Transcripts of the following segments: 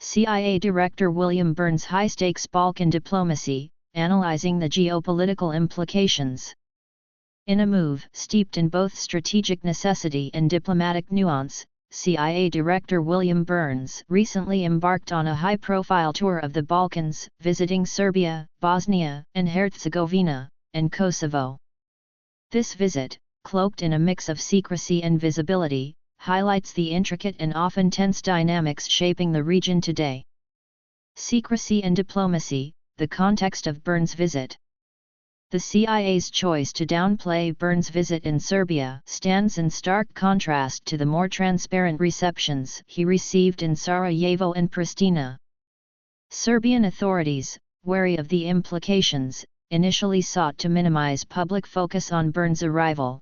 CIA Director William Burns' high-stakes Balkan diplomacy, analyzing the geopolitical implications. In a move steeped in both strategic necessity and diplomatic nuance, CIA Director William Burns recently embarked on a high-profile tour of the Balkans, visiting Serbia, Bosnia and Herzegovina, and Kosovo. This visit, cloaked in a mix of secrecy and visibility, highlights the intricate and often tense dynamics shaping the region today. Secrecy and diplomacy, the context of Burns' visit. The CIA's choice to downplay Burns' visit in Serbia stands in stark contrast to the more transparent receptions he received in Sarajevo and Pristina. Serbian authorities, wary of the implications, initially sought to minimize public focus on Burns' arrival.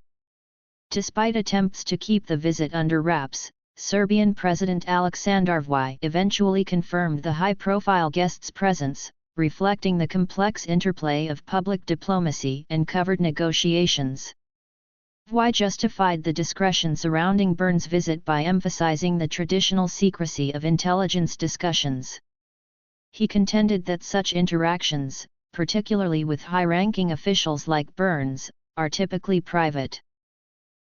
Despite attempts to keep the visit under wraps, Serbian President Aleksandar Vučić eventually confirmed the high-profile guest's presence, reflecting the complex interplay of public diplomacy and covert negotiations. Vučić justified the discretion surrounding Burns' visit by emphasizing the traditional secrecy of intelligence discussions. He contended that such interactions, particularly with high-ranking officials like Burns, are typically private.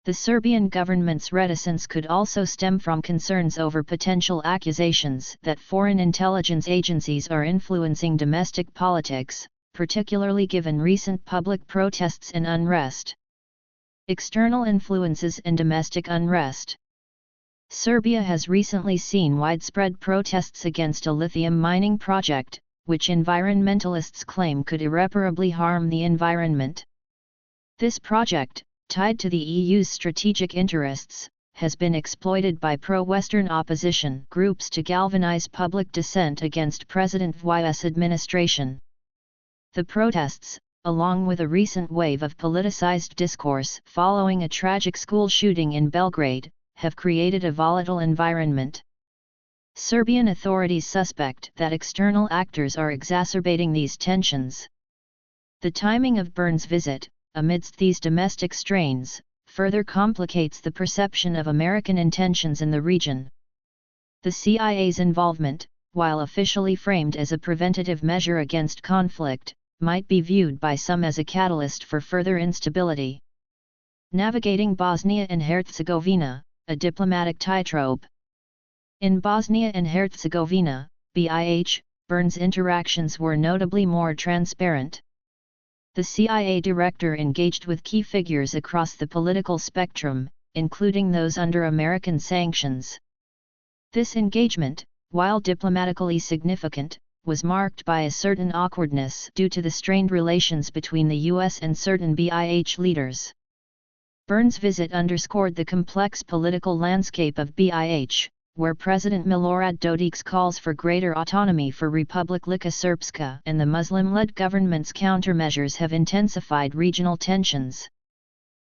The Serbian government's reticence could also stem from concerns over potential accusations that foreign intelligence agencies are influencing domestic politics, particularly given recent public protests and unrest. External influences and domestic unrest. Serbia has recently seen widespread protests against a lithium mining project, which environmentalists claim could irreparably harm the environment. This project, tied to the EU's strategic interests, has been exploited by pro-Western opposition groups to galvanize public dissent against President Vučić's administration. The protests, along with a recent wave of politicized discourse following a tragic school shooting in Belgrade, have created a volatile environment. Serbian authorities suspect that external actors are exacerbating these tensions. The timing of Burns' visit, amidst these domestic strains, further complicates the perception of American intentions in the region. The CIA's involvement, while officially framed as a preventative measure against conflict, might be viewed by some as a catalyst for further instability. Navigating Bosnia and Herzegovina, a diplomatic tightrope. In Bosnia and Herzegovina, BiH, Burns' interactions were notably more transparent. The CIA director engaged with key figures across the political spectrum, including those under American sanctions. This engagement, while diplomatically significant, was marked by a certain awkwardness due to the strained relations between the U.S. and certain BiH leaders. Burns' visit underscored the complex political landscape of BiH, where President Milorad Dodik's calls for greater autonomy for Republika Srpska and the Muslim-led government's countermeasures have intensified regional tensions.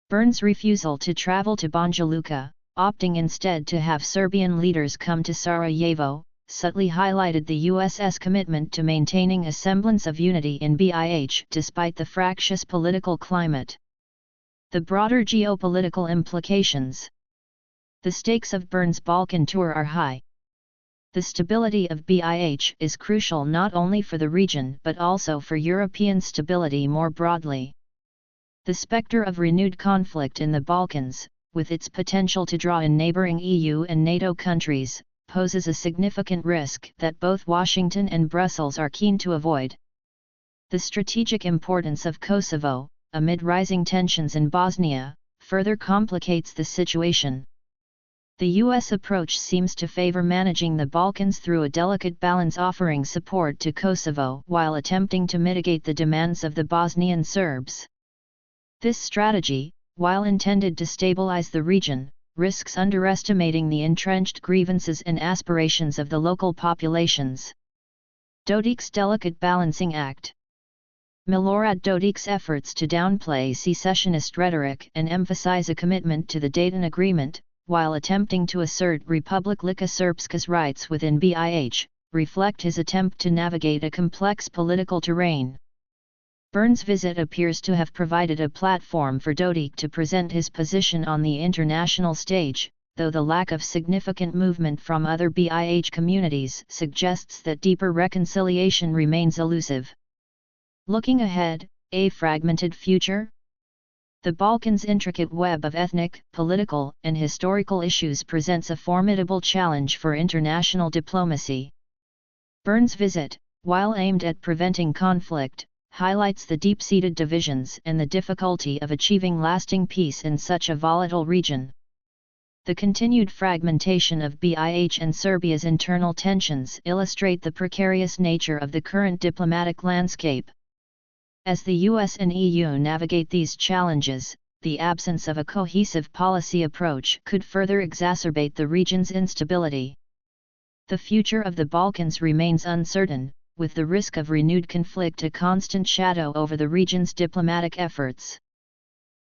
Burns' refusal to travel to Banja Luka, opting instead to have Serbian leaders come to Sarajevo, subtly highlighted the US's commitment to maintaining a semblance of unity in BiH despite the fractious political climate. The broader geopolitical implications. The stakes of Burns' Balkan tour are high. The stability of BiH is crucial not only for the region but also for European stability more broadly. The specter of renewed conflict in the Balkans, with its potential to draw in neighboring EU and NATO countries, poses a significant risk that both Washington and Brussels are keen to avoid. The strategic importance of Kosovo, amid rising tensions in Bosnia, further complicates the situation. The U.S. approach seems to favor managing the Balkans through a delicate balance, offering support to Kosovo while attempting to mitigate the demands of the Bosnian Serbs. This strategy, while intended to stabilize the region, risks underestimating the entrenched grievances and aspirations of the local populations. Dodik's delicate balancing act. Milorad Dodik's efforts to downplay secessionist rhetoric and emphasize a commitment to the Dayton Agreement, while attempting to assert Republika Srpska's rights within BiH, reflect his attempt to navigate a complex political terrain. Burns' visit appears to have provided a platform for Dodik to present his position on the international stage, though the lack of significant movement from other BIH communities suggests that deeper reconciliation remains elusive. Looking ahead, a fragmented future? The Balkans' intricate web of ethnic, political, and historical issues presents a formidable challenge for international diplomacy. Byrne's visit, while aimed at preventing conflict, highlights the deep-seated divisions and the difficulty of achieving lasting peace in such a volatile region. The continued fragmentation of BIH and Serbia's internal tensions illustrate the precarious nature of the current diplomatic landscape. As the US and EU navigate these challenges, the absence of a cohesive policy approach could further exacerbate the region's instability. The future of the Balkans remains uncertain, with the risk of renewed conflict a constant shadow over the region's diplomatic efforts.